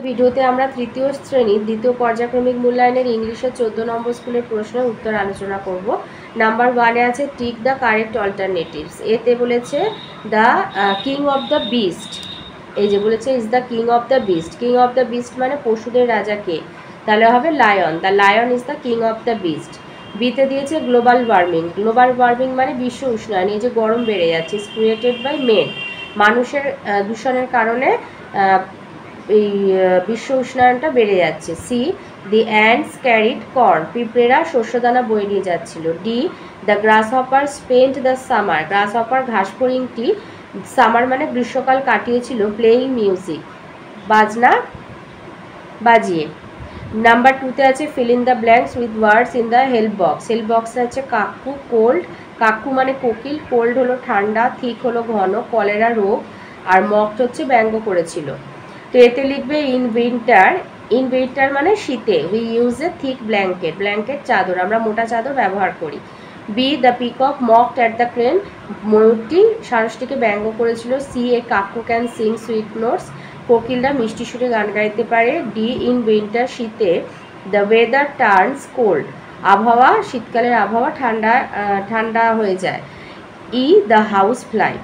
ভিডিওতে আমরা তৃতীয় শ্রেণীর দ্বিতীয় পর্যায়ক্রমিক মূল্যায়নের ইংলিশের 14 নম্বর স্কুলের প্রশ্নের উত্তর আলোচনা করব। নাম্বার 1-এ আছে টিক দ্য কারেক্ট অল্টারনেটিভস। এতে বলেছে the king of the beast, এই যে বলেছে is the king of the beast. King of the beast মানে পশুদের রাজা কে, তাহলে হবে lion. The lion is the king of the beast. বিতে দিয়েছে গ্লোবাল ওয়ার্মিং। গ্লোবাল ওয়ার্মিং মানে বিশ্ব উষ্ণায়ন, এই যে গরম বেড়ে যাচ্ছে, ইজ ক্রিয়েটেড বাই মেন, মানুষের দূষণের কারণে এই বিশ্ব উষ্ণায়নটা বেড়ে যাচ্ছে। C the ants carried corn, পিঁপড়েরা শস্যদানা বয়ে নিয়ে যাচ্ছিল। D the grasshopper spent the summer, grasshopper ঘাসফড়িংটি সামার মানে গ্রীষ্মকাল কাটিয়েছিল প্লেইং মিউজিক, বাজনা বাজিয়ে। নাম্বার 2-তে আছে fill in the blanks with words in the help box. Help বক্সে আছে কাকু কোল্ড, কাকু মানে কোকিল, কোল্ড হলো ঠান্ডা, থিক হলো ঘন, কলেরা রোগ, আর মক্ট হচ্ছে ব্যঙ্গ করেছিল। তো এতে লিখবে ইন উইন্টার, ইন উইন্টার মানে শীতে, we use a thick blanket, blanket চাদর, আমরা মোটা চাদর ব্যবহার করি। B the peacock mocked at the crane, ময়ূরটি সারসটিকে ব্যঙ্গ করেছিল। C a cuckoo can sing sweet notes, কোকিলরা মিষ্টি সুরে গান গাইতে পারে। ডি ইন উইন্টার শীতে দ্য ওয়েদার টার্নস কোল্ড, আবহাওয়া শীতকালের আবহাওয়া ঠান্ডা হয়ে যায়। ই দ্য হাউস ফ্লাই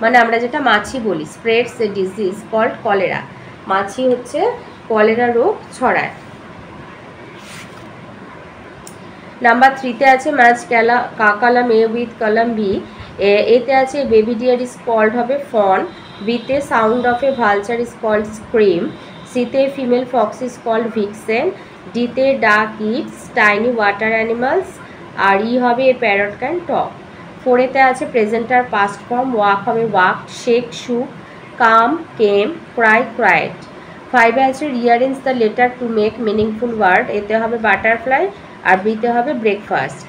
মানে আমরা যেটা মাছি বলি, spreads a disease called cholera, মাছি হচ্ছে কলেরা রোগ ছড়ায়। নাম্বার 3-তে আছে match column A with column B. এতে আছে বেবি ডিয়ার ইজ কল্ড হবে ফন। বিতে sound of a vulture is called scream. সিতে female fox is called vixen. ডিতে duck eats tiny water animals. আর ই হবে এ প্যারট ক্যান টক। 4-এতে আছে প্রেজেন্টার পাস্ট ফর্ম, ওয়াক হবে ওয়াক, শেক শুক, কাম কেম, ক্রাই ক্রাইড। 5-এ আছে rearrange the letter to make meaningful word. এতে হবে বাটারফ্লাই আর বিতে হবে ব্রেকফাস্ট।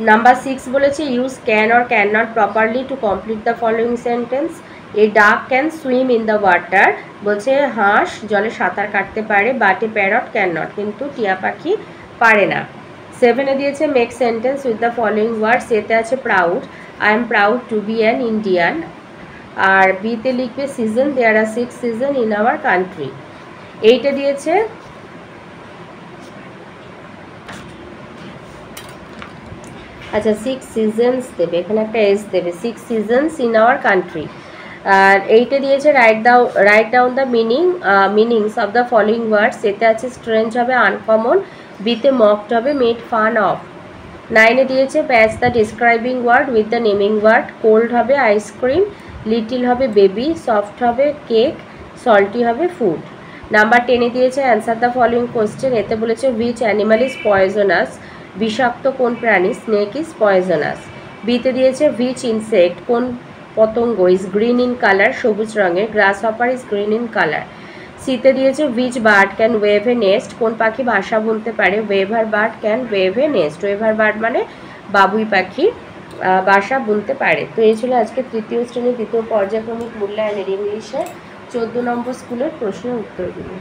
নাম্বার 6 বলেছে use can or can not properly to complete the following sentence. A duck can swim in the water, বলছে হাঁস জলে সাঁতার কাটতে পারে, but a parrot can not, কিন্তু টিয়া পাখি পারে না। 7-এ দিয়েছে make sentence with the following words. এতে আছে proud, I am proud to be an Indian. আর বিতে লিখবে season, there are 6 season in our country. 8-এ দিয়েছে আচ্ছা 6 সিজনস দেবে, এখানে একটা এস দেবে, 6 সিজনস ইন আওয়ার কান্ট্রি। আর 8-এ দিয়েছে write down the meanings of the following words. এতে আছে স্ট্রেঞ্জ হবে আনকমন, বিতে মকড হবে মেড ফান অফ। 9-এ দিয়েছে match the describing word with the naming word. Cold হবে আইসক্রিম, লিটিল হবে বেবি, সফট হবে কেক, সল্টি হবে ফুড। নাম্বার 10-এ দিয়েছে অ্যান্সার দ্য ফলোয়িং কোয়েশ্চেন। এতে বলেছে হুইচ অ্যানিমাল ইজ পয়জনাস, বিষাক্ত কোন প্রাণী, স্নেক ইজ পয়জনাস। বিতে দিয়েছে হুইচ ইনসেক্ট কোন পতঙ্গ ইজ গ্রিন ইন কালার, সবুজ রঙের, grasshopper is green in colour. সিতে দিয়েছে which bird can weave a nest, কোন পাখি বাসা বুনতে পারে, weaver bird can weave a nest, weaver bird মানে বাবুই পাখি বাসা বুনতে পারে। তো এই ছিল আজকে তৃতীয় শ্রেণীর দ্বিতীয় পর্যায়ক্রমিক মূল্যায়নের ইংলিশের 14 নম্বর স্কুলের প্রশ্নের উত্তরগুলো।